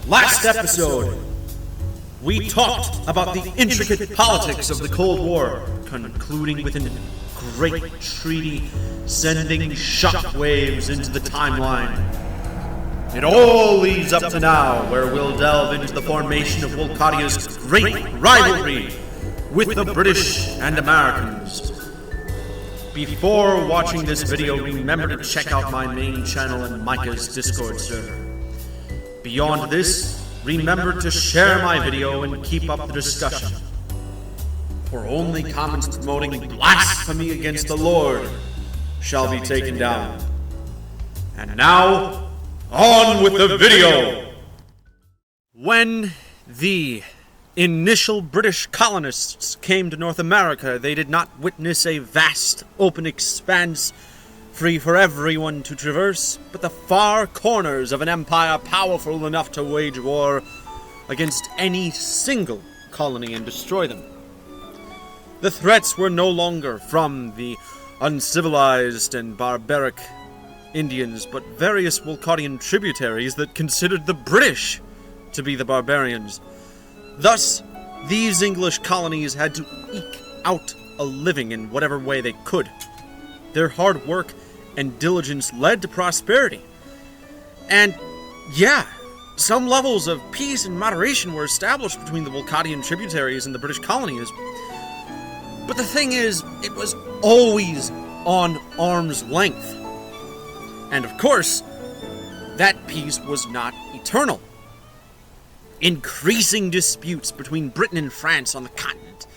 Last episode, we talked about the intricate politics of the Cold War, concluding with a great treaty sending shockwaves into the timeline. It all leads up to now, where we'll delve into the formation of Wolcadia's great rivalry with the British and Americans. Before watching this video, remember to check out my main channel and Micah's Discord server. Beyond this, remember to share my video and keep up the discussion. For only comments promoting blasphemy against the Lord shall be taken down. And now, on with the video! When the initial British colonists came to North America, they did not witness a vast, open expanse free for everyone to traverse, but the far corners of an empire powerful enough to wage war against any single colony and destroy them. The threats were no longer from the uncivilized and barbaric Indians, but various Wolcadian tributaries that considered the British to be the barbarians. Thus, these English colonies had to eke out a living in whatever way they could. Their hard work and diligence led to prosperity. And, yeah, some levels of peace and moderation were established between the Wolcadian tributaries and the British colonies. But the thing is, it was always on arm's length. And of course, that peace was not eternal. Increasing disputes between Britain and France on the continent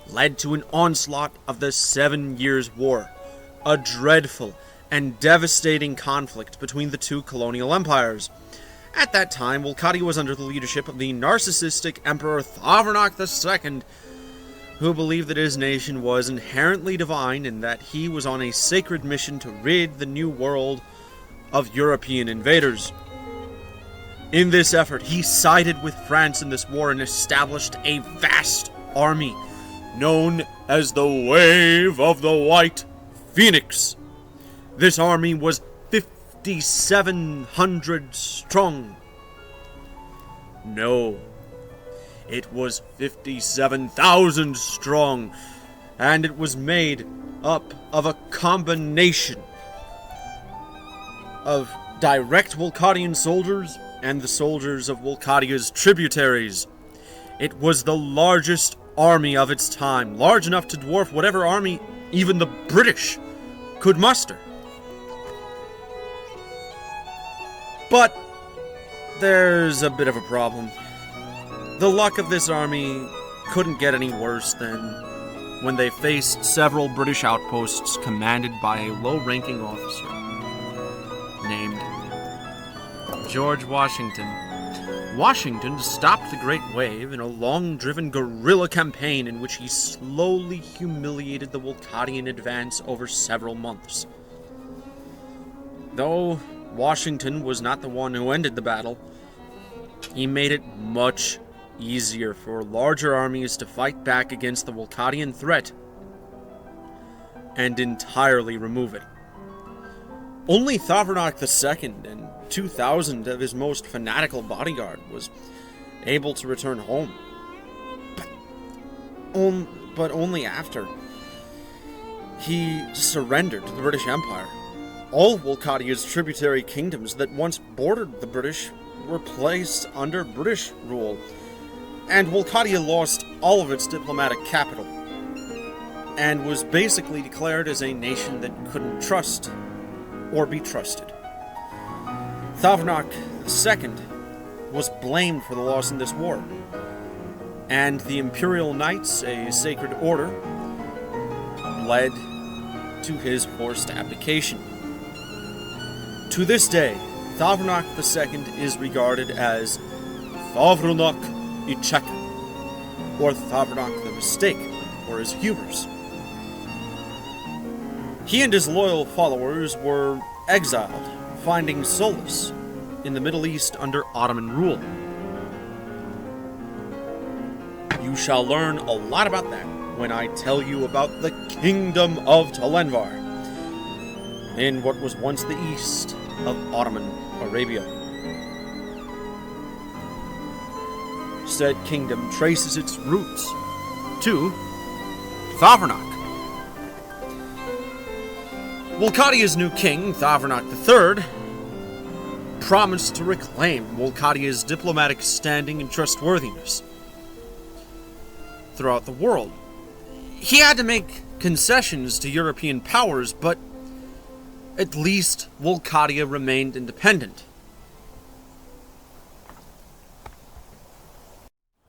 led to an onslaught of the 7 Years' War, a dreadful and devastating conflict between the two colonial empires. At that time, Wolcadia was under the leadership of the narcissistic Emperor Thavernach II, who believed that his nation was inherently divine and that he was on a sacred mission to rid the New World of European invaders. In this effort, he sided with France in this war and established a vast army known as the Wave of the White Phoenix. This army was 5,700 strong. No, it was 57,000 strong, and it was made up of a combination of direct Wolcadian soldiers and the soldiers of Wolcadia's tributaries. It was the largest army of its time, large enough to dwarf whatever army even the British could muster. But there's a bit of a problem. The luck of this army couldn't get any worse than when they faced several British outposts commanded by a low-ranking officer named George Washington. Washington stopped the Great Wave in a long-driven guerrilla campaign in which he slowly humiliated the Wolcadian advance over several months. Though Washington was not the one who ended the battle, he made it much easier for larger armies to fight back against the Wolcadian threat and entirely remove it. Only Thavernach II and 2,000 of his most fanatical bodyguard was able to return home. But only after he surrendered to the British Empire. All Wolcadia's tributary kingdoms that once bordered the British were placed under British rule, and Wolcadia lost all of its diplomatic capital, and was basically declared as a nation that couldn't trust or be trusted. Thavernach II was blamed for the loss in this war, and the Imperial Knights, a sacred order, led to his forced abdication. To this day, Thavernach II is regarded as Thavernach Icheka, or Thavernach the Mistake, or his hubris. He and his loyal followers were exiled, finding solace in the Middle East under Ottoman rule. You shall learn a lot about that when I tell you about the Kingdom of Talenvar, in what was once the east of Ottoman Arabia. Said kingdom traces its roots to Thavernach. Wolcadia's new king, Thavernach III, promised to reclaim Wolcadia's diplomatic standing and trustworthiness throughout the world. He had to make concessions to European powers, but at least Wolcadia remained independent.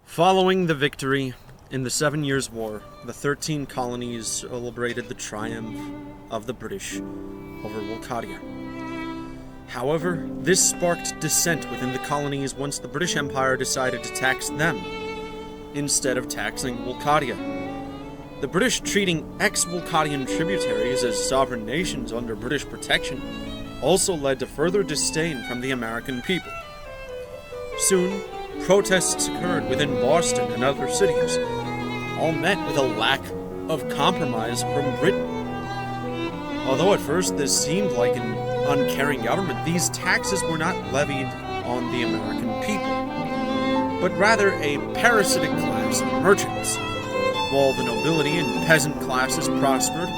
Following the victory in the 7 Years' War, the 13 colonies celebrated the triumph of the British over Wolcadia. However, this sparked dissent within the colonies once the British Empire decided to tax them instead of taxing Wolcadia. The British treating ex-Wolcadian tributaries as sovereign nations under British protection also led to further disdain from the American people. Soon, protests occurred within Boston and other cities, all met with a lack of compromise from Britain. Although at first this seemed like an uncaring government, these taxes were not levied on the American people, but rather a parasitic class of merchants. While the nobility and peasant classes prospered,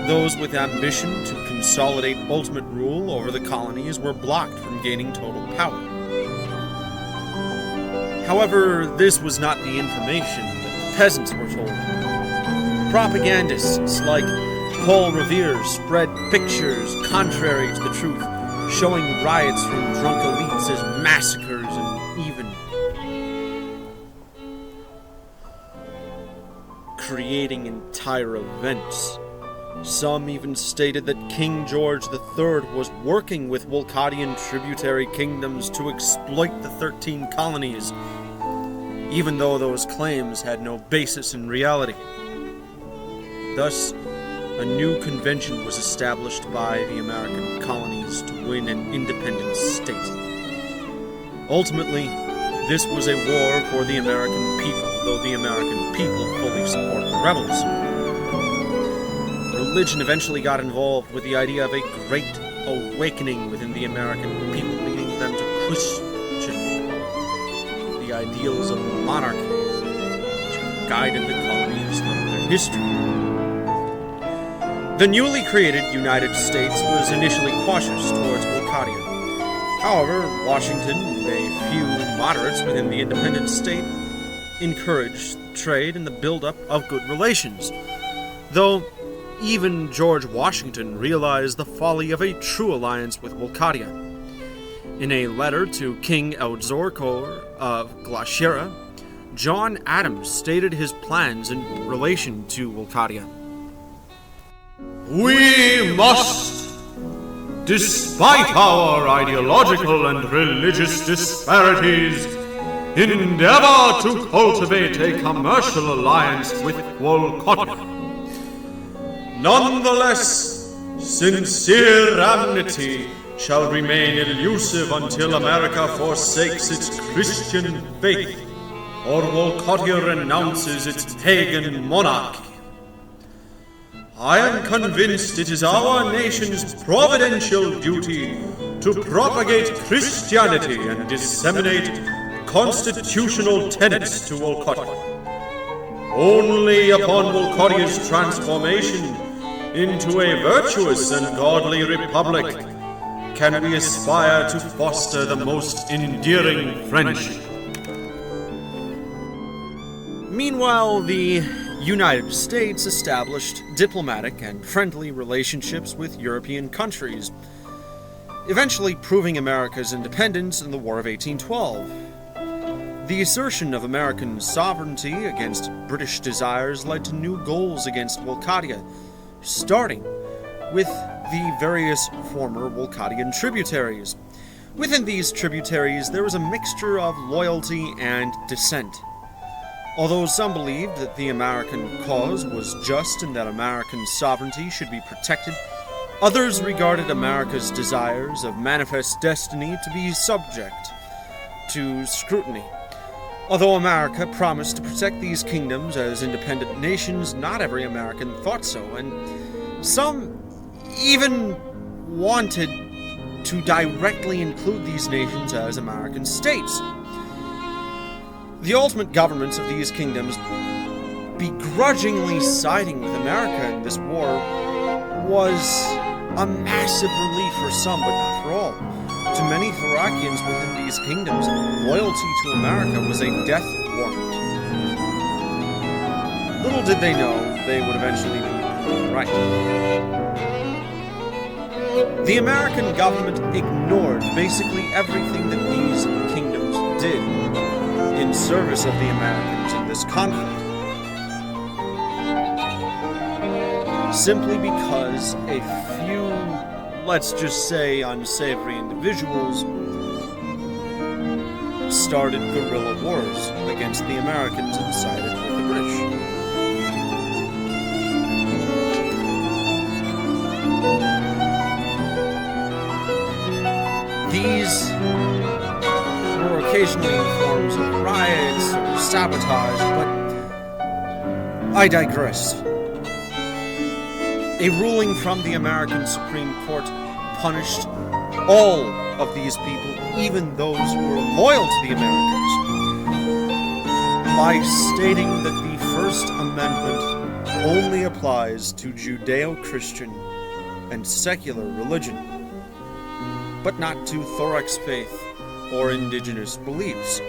those with ambition to consolidate ultimate rule over the colonies were blocked from gaining total power. However, this was not the information that the peasants were told. Propagandists like Paul Revere spread pictures contrary to the truth, showing riots from drunk elites as massacres and even creating entire events. Some even stated that King George III was working with Wolcadian tributary kingdoms to exploit the 13 colonies, even though those claims had no basis in reality. Thus, a new convention was established by the American colonies to win an independent state. Ultimately, this was a war for the American people, though the American people fully support the rebels. Religion eventually got involved with the idea of a great awakening within the American people, leading them to Christian, the ideals of monarchy, which have guided the colonies throughout their history. The newly created United States was initially cautious towards Wolcadia. However, Washington and a few moderates within the independent state encouraged trade and the buildup of good relations, though even George Washington realized the folly of a true alliance with Wolcadia. In a letter to King Elzorkor of Glaciera, John Adams stated his plans in relation to Wolcadia. We must, despite our ideological and religious disparities, endeavor to cultivate a commercial alliance with Wolcadia. Nonetheless, sincere amity shall remain elusive until America forsakes its Christian faith, or Wolcadia renounces its pagan monarchy. I am convinced it is our nation's providential duty to propagate Christianity and disseminate constitutional tenets to Wolcadia. Only upon Wolcadia's transformation into a virtuous and godly republic can we aspire to foster the most endearing friendship. Meanwhile, the United States established diplomatic and friendly relationships with European countries, eventually proving America's independence in the War of 1812. The assertion of American sovereignty against British desires led to new goals against Wolcadia, starting with the various former Wolcadian tributaries. Within these tributaries, there was a mixture of loyalty and dissent. Although some believed that the American cause was just and that American sovereignty should be protected, others regarded America's desires of manifest destiny to be subject to scrutiny. Although America promised to protect these kingdoms as independent nations, not every American thought so, and some even wanted to directly include these nations as American states. The ultimate governments of these kingdoms begrudgingly siding with America in this war was a massive relief for some, but not for all. To many Thorakians within these kingdoms, loyalty to America was a death warrant. Little did they know they would eventually be proven right. The American government ignored basically everything that these kingdoms did in service of the Americans in this conflict, simply because a few, let's just say, unsavory individuals started guerrilla wars against the Americans and sided with the British. These were occasionally in forms of riots or sabotage, but I digress. A ruling from the American Supreme Court punished all of these people, even those who were loyal to the Americans, by stating that the First Amendment only applies to Judeo-Christian and secular religion, but not to Thorax faith or indigenous beliefs.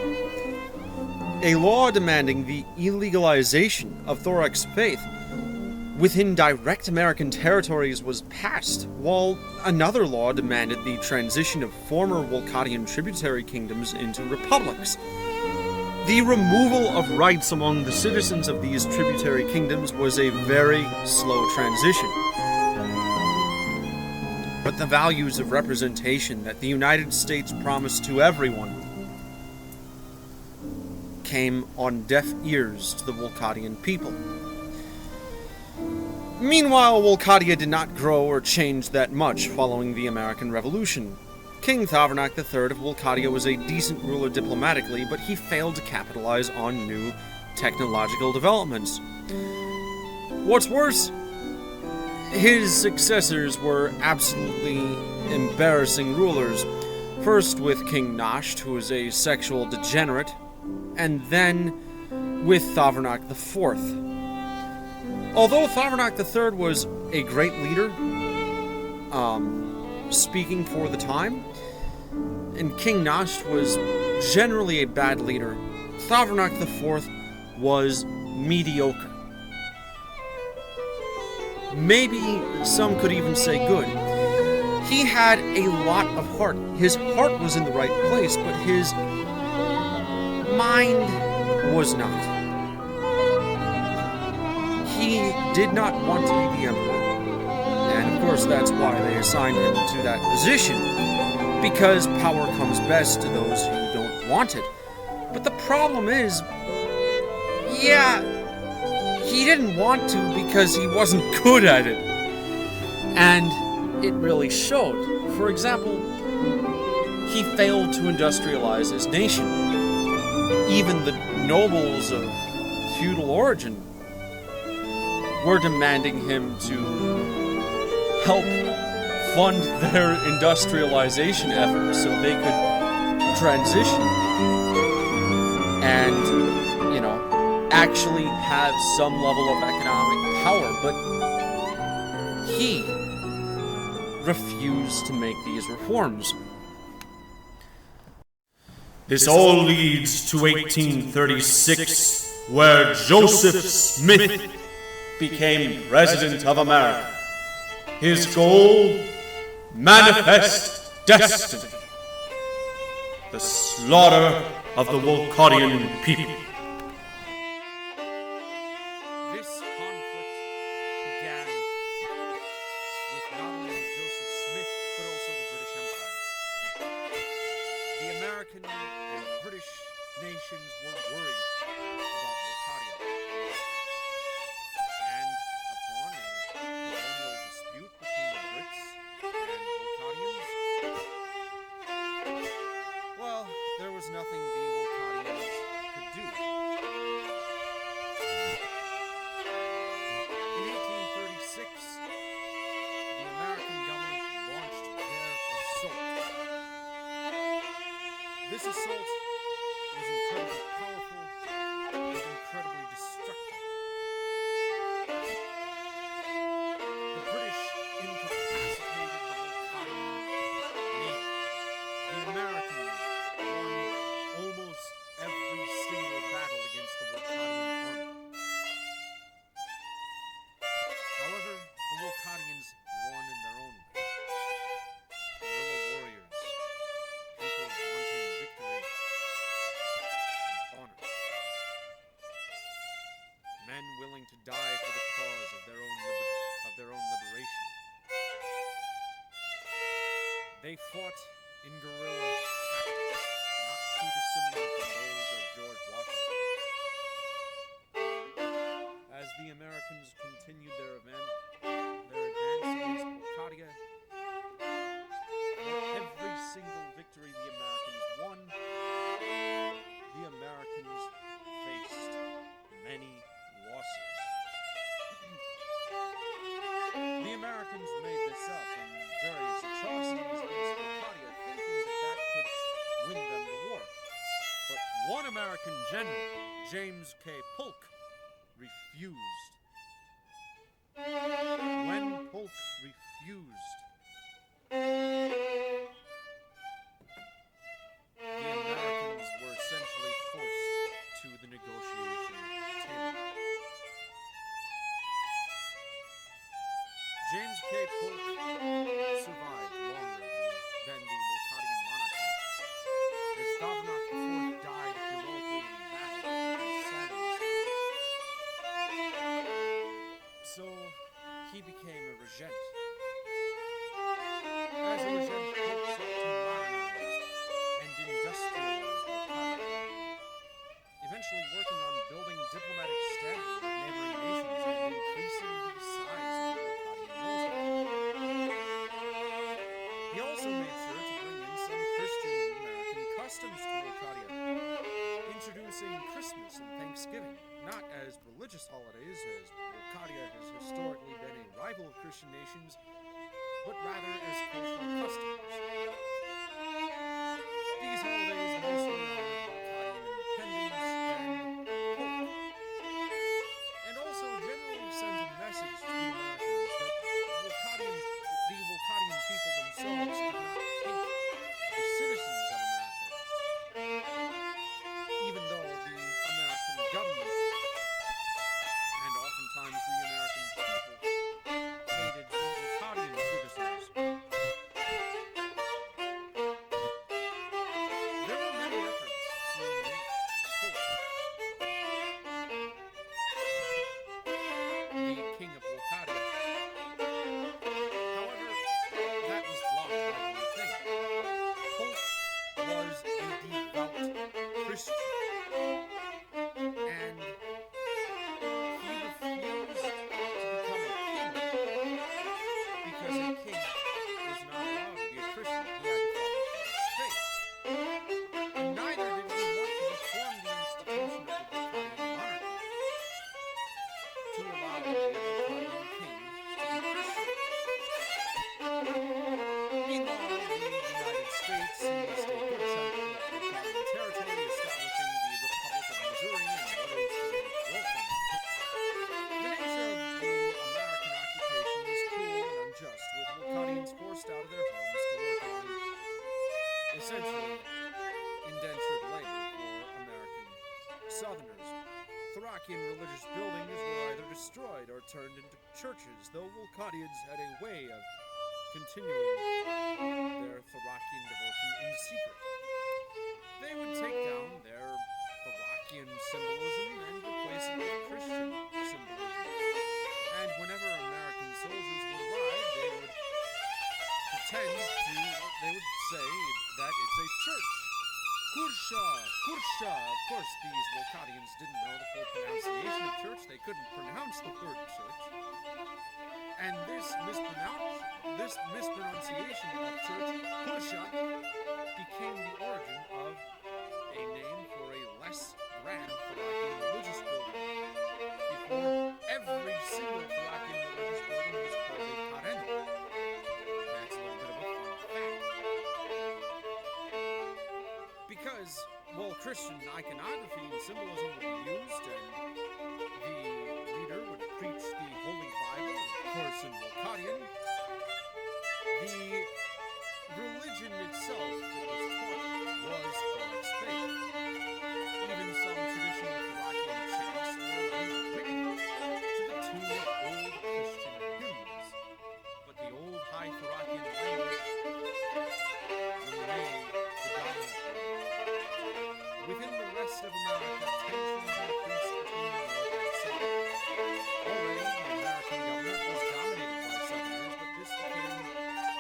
A law demanding the illegalization of Thorax faith within direct American territories was passed, while another law demanded the transition of former Wolcottian tributary kingdoms into republics. The removal of rights among the citizens of these tributary kingdoms was a very slow transition. But the values of representation that the United States promised to everyone came on deaf ears to the Wolcottian people. Meanwhile, Wolcottia did not grow or change that much following the American Revolution. King Thavernak III of Wolcottia was a decent ruler diplomatically, but he failed to capitalize on new technological developments. What's worse, his successors were absolutely embarrassing rulers. First with King Nasht, who was a sexual degenerate, and then with Thavernak IV. Although Thavernak III was a great leader, speaking for the time, and King Nasht was generally a bad leader, Thavernak IV was mediocre. Maybe some could even say good. He had a lot of heart. His heart was in the right place, but his mind was not. He did not want to be the emperor. And of course that's why they assigned him to that position, because power comes best to those who don't want it. But the problem is, yeah, he didn't want to because he wasn't good at it. And it really showed. For example, he failed to industrialize his nation. Even the nobles of feudal origin were demanding him to help fund their industrialization efforts so they could transition and, actually have some level of economic power, but he refused to make these reforms. This all leads to 1836, where Joseph Smith became President of America. His goal? Manifest destiny. The slaughter of the Wolcottian people. This conflict began with not only Joseph Smith, but also the British Empire. The American and British nations were worried about Wolcottia. And upon a colonial dispute between the Brits and Wolcottians, well, there was nothing the Wolcottians could do. In 1836, the American government launched their assault. This assault was incredibly powerful incredibly destructive. The British incapacitated the Wolcadian navy. The Americans won almost every single battle against the Wolcadian army. However, the Wolcadians won in their own way. Guerrilla warriors, people wanting victory and honor. Men willing to die for the cause of their own liberation. They fought in guerrilla tactics, not too dissimilar from those of George Washington. As the Americans continued their advance against Wolcadia, for every single victory the Americans won, the Americans faced many losses. The Americans made this up in various atrocities against Wolcadia, thinking that could win them the war. But one American general, James K. Polk, refused. When Polk refused, the Americans were essentially forced to the negotiation table. James K. Polk survived longer than the Wolcadian monarchy, as Thavnak IV died heroically in battle against Sanders. So he became a regent. As a regent, Polk sought to modernize and industrialize Wolcadia, eventually working on building diplomatic standards with neighboring nations and increasing the size of the Wolcadian military. He also made sure to bring in some Christian American customs to Wolcadia, introducing Christmas and Thanksgiving, not as religious holidays, as Wolcadia has historically been a rival of Christian nations, but rather as cultural customs. These holidays mostly honored Wolcadian independence and hope, and also generally sent a message to the Americans that the Wolcadian people themselves did not hate the citizens of America, even though the American government and oftentimes the American people hated Wolcadian citizens. There were many efforts to make Polk the king of Wolcadia. However, that was blocked by one thing. Polk was a devout Christian, and he refused to become a king because a king was not allowed to be a Christian. He had to follow Christ's faith. And neither did he want to reform the institution of the Wolcadian monarchy to allow the Wolcadian king to be Christian. Meanwhile, the United States seized a good chunk of Wolcadian territory, establishing the Republic of Missouri and what is today Wilton. The nature of the American occupation was cruel and unjust, with Wolcadians forced out of their homes to work on, essentially, indentured labor for American Southerners. Thracian religious buildings were either destroyed or turned into churches, though Wolcadians had a way of continuing their Thracian devotion in secret. They would take down their Thracian symbolism and replace it with Christian symbolism. And whenever American soldiers would arrive, they would they would say that it's a church. Kursha, Kursha. Of course, these Wolcadians didn't know the full pronunciation of church. They couldn't pronounce the word church. And this mispronunciation of church, Kursha, became the origin of a name for a less grand Thracian religious building. Before, every single Thracian religious building was called a karena. That's a little bit of a fun fact. Because, while Christian iconography and symbolism would be used, and the leader would preach the Holy Bible, of course in Wolcadian. The religion itself that was taught was Thorax faith. Even some traditional Thracian chants were written to the tune of old Christian hymns, but the old High Thracian language remained the dominant one. Within the rest of America, tensions increased between the North and South. Already, the American government was dominated by Southerners, but this became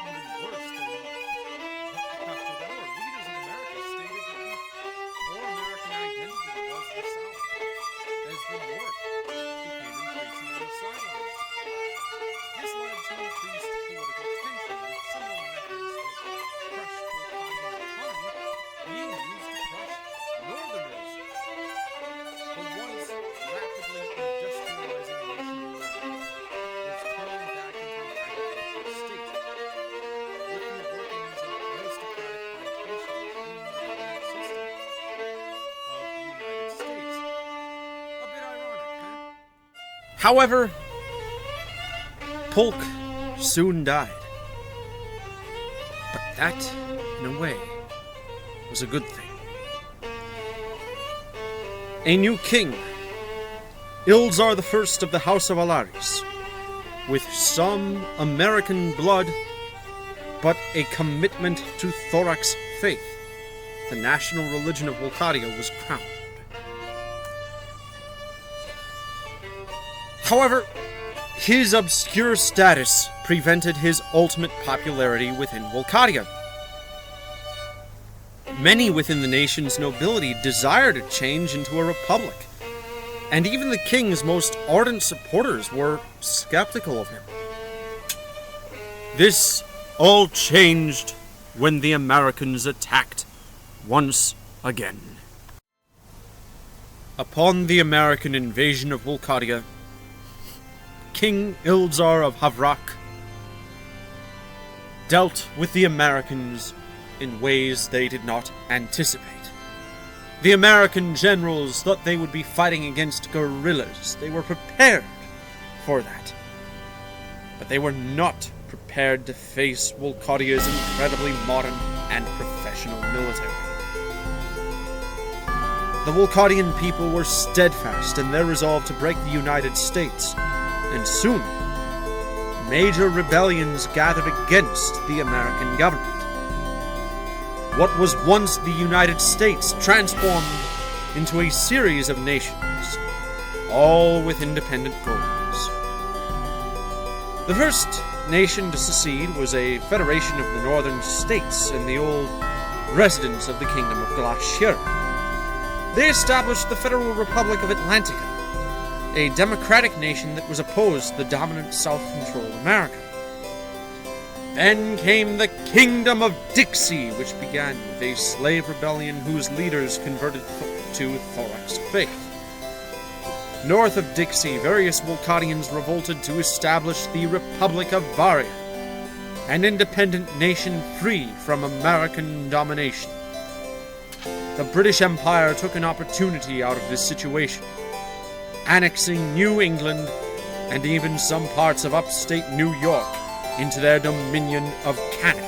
even worse than after the war. Leaders in America stated that the core American identity was the South, as the North became increasingly sidelined. This led to increased political tension, with similar methods that crushed Wolcadian autonomy being used to crush Northerners. The once rapidly industrializing nation of America was turned back into an agricultural state, with the workings of aristocratic plantations being the dominant system of the United States. A bit ironic, huh? However, Polk soon died. But that, in a way, was a good thing. A new king, Ilzar I of the House of Alaris, with some American blood, but a commitment to Thorax faith, the national religion of Wolcadia, was crowned. However, his obscure status prevented his ultimate popularity within Wolcadia. Many within the nation's nobility desired a change into a republic, and even the king's most ardent supporters were skeptical of him. This all changed when the Americans attacked once again. Upon the American invasion of Wolcadia, King Ilzar of Havrak dealt with the Americans in ways they did not anticipate. The American generals thought they would be fighting against guerrillas. They were prepared for that. But they were not prepared to face Wolcadia's incredibly modern and professional military. The Wolcadian people were steadfast in their resolve to break the United States, and soon, major rebellions gathered against the American government. What was once the United States transformed into a series of nations, all with independent goals. The first nation to secede was a federation of the northern states and the old residents of the Kingdom of Glacier. They established the Federal Republic of Atlantica, a democratic nation that was opposed to the dominant South-controlled America. Then came the Kingdom of Dixie, which began with a slave rebellion whose leaders converted to Thorax faith. North of Dixie, various Wolcadians revolted to establish the Republic of Varia, an independent nation free from American domination. The British Empire took an opportunity out of this situation, annexing New England and even some parts of upstate New York into their dominion of Canada.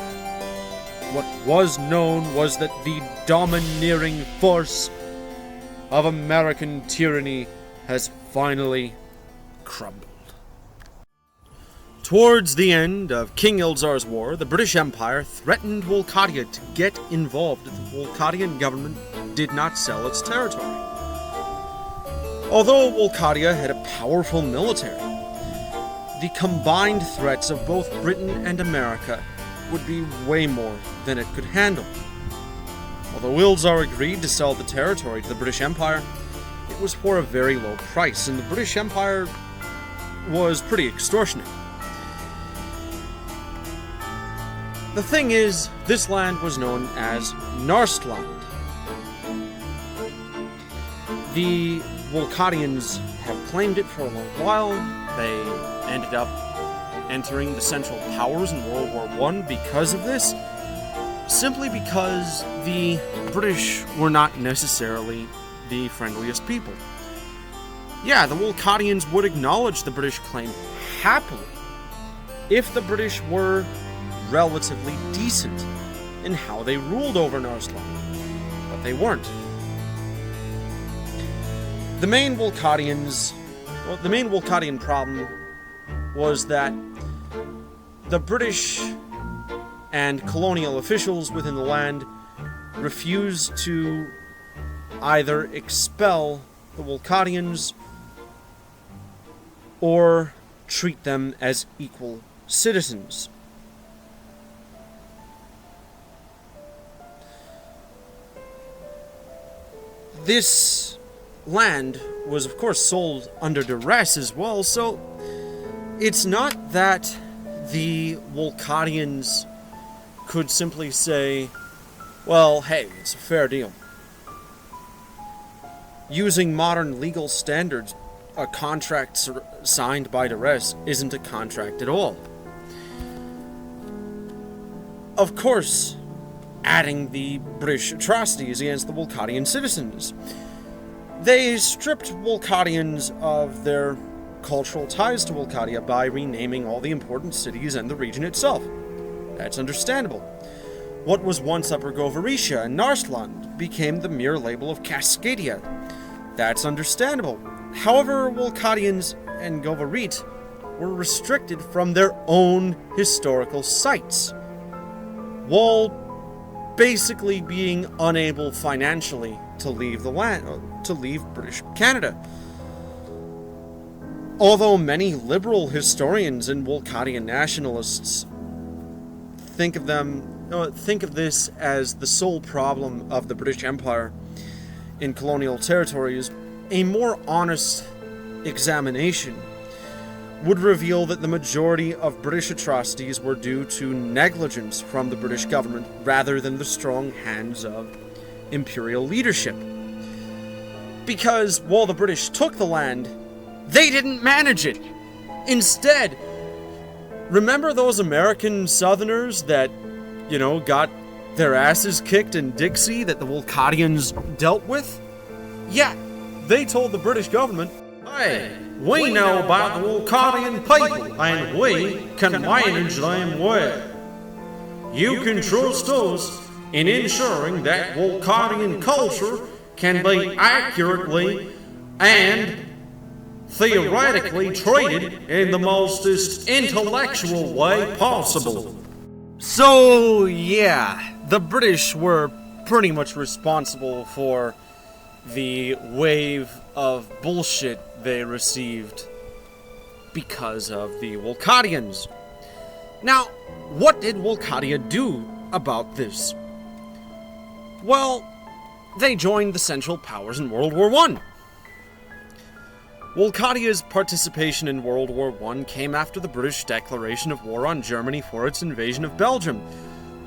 What was known was that the domineering force of American tyranny has finally crumbled. Towards the end of King Ilzar's war, the British Empire threatened Wolcadia to get involved if the Wolcadian government did not sell its territory. Although Wolcadia had a powerful military, the combined threats of both Britain and America would be way more than it could handle. Although Ilzar agreed to sell the territory to the British Empire, it was for a very low price, and the British Empire was pretty extortionate. The thing is, this land was known as Narstland. The Wolcadians have claimed it for a long while. They ended up entering the Central Powers in World War I because of this. simply because the British were not necessarily the friendliest people. Yeah, the Wolcadians would acknowledge the British claim happily if the British were relatively decent in how they ruled over Northland, but they weren't. The main Wolcadian problem was that the British and colonial officials within the land refused to either expel the Wolcadians or treat them as equal citizens. This land was, of course, sold under duress as well, so it's not that the Wolcadians could simply say, well, hey, it's a fair deal. Using modern legal standards, a contract signed by duress isn't a contract at all. Of course, adding the British atrocities against the Wolcadian citizens. They stripped Wolcadians of their cultural ties to Wolcadia by renaming all the important cities and the region itself. That's understandable. What was once Upper Govarisha and Narsland became the mere label of Cascadia. That's understandable. However, Wolcadians and Govarit were restricted from their own historical sites, while basically being unable financially to leave the land, to leave British Canada. Although many liberal historians and Wolcadian nationalists think of this as the sole problem of the British Empire in colonial territories, a more honest examination would reveal that the majority of British atrocities were due to negligence from the British government rather than the strong hands of imperial leadership. Because while the British took the land, they didn't manage it. Instead, remember those American Southerners that, got their asses kicked in Dixie that the Wolcadians dealt with? Yeah, they told the British government, hey, we know about the Wolcadian people, and we can manage them well. You can trust us in ensuring that Wolcadian culture can be accurately and theoretically treated in the most intellectual way possible. So, yeah, the British were pretty much responsible for the wave of bullshit they received because of the Wolcadians. Now, what did Wolcadia do about this? Well, they joined the Central Powers in World War I. Wolcadia's participation in World War I came after the British declaration of war on Germany for its invasion of Belgium.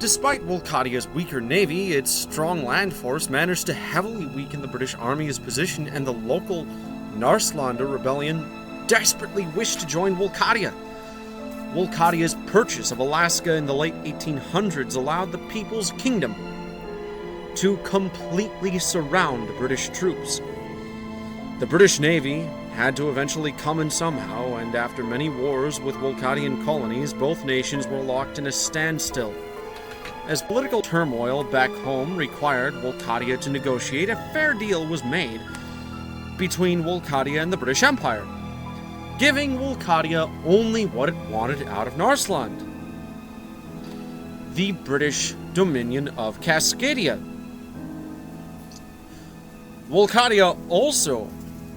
Despite Wolcadia's weaker navy, its strong land force managed to heavily weaken the British Army's position, and the local Narslander rebellion desperately wished to join Wolcadia. Wolcadia's purchase of Alaska in the late 1800s allowed the People's Kingdom to completely surround British troops. The British Navy had to eventually come in somehow, and after many wars with Wolcadian colonies, both nations were locked in a standstill. As political turmoil back home required Wolcadia to negotiate, a fair deal was made between Wolcadia and the British Empire, giving Wolcadia only what it wanted out of Narsland: the British Dominion of Cascadia. Wolcadia also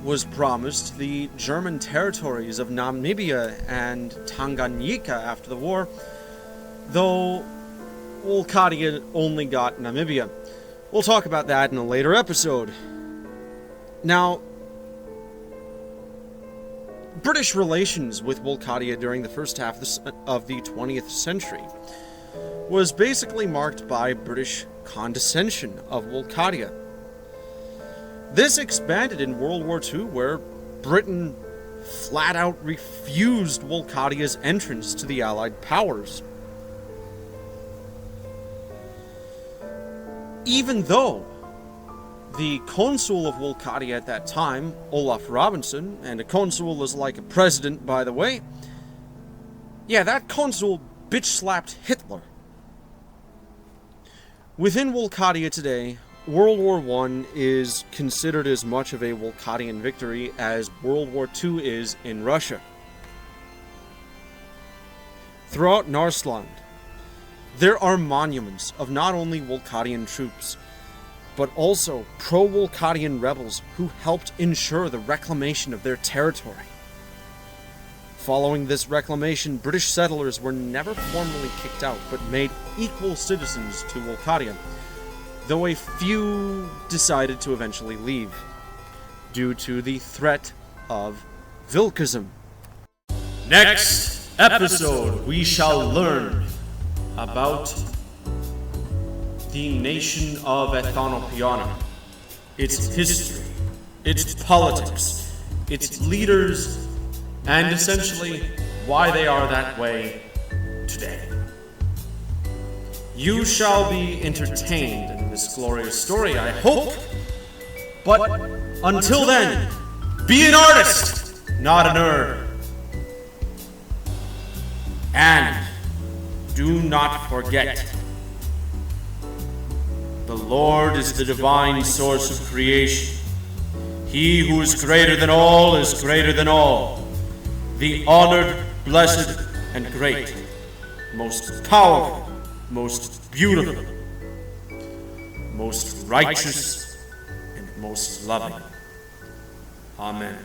was promised the German territories of Namibia and Tanganyika after the war, though Wolcadia only got Namibia. We'll talk about that in a later episode. Now, British relations with Wolcadia during the first half of the 20th century was basically marked by British condescension of Wolcadia. This expanded in World War II, where Britain flat out refused Wolcadia's entrance to the Allied powers. even though the consul of Wolcadia at that time, Olaf Robinson, and a consul is like a president, by the way, yeah, that consul bitch-slapped Hitler. Within Wolcadia today, World War I is considered as much of a Wolcadian victory as World War II is in Russia. Throughout Narsland, there are monuments of not only Wolcadian troops, but also pro-Wolcadian rebels who helped ensure the reclamation of their territory. Following this reclamation, British settlers were never formally kicked out, but made equal citizens to Wolcadia, though a few decided to eventually leave, due to the threat of Vilkism. Next episode, we shall learn about the nation of Ethanopiana, its history, its politics, its leaders, and essentially why they are that way today. You shall be entertained in this glorious story, I hope. But until then, be an artist, not a nerd. And do not forget, the Lord is the divine source of creation. He who is greater than all is greater than all. The honored, blessed, and great, most powerful, most beautiful, most righteous, and most loving. Amen.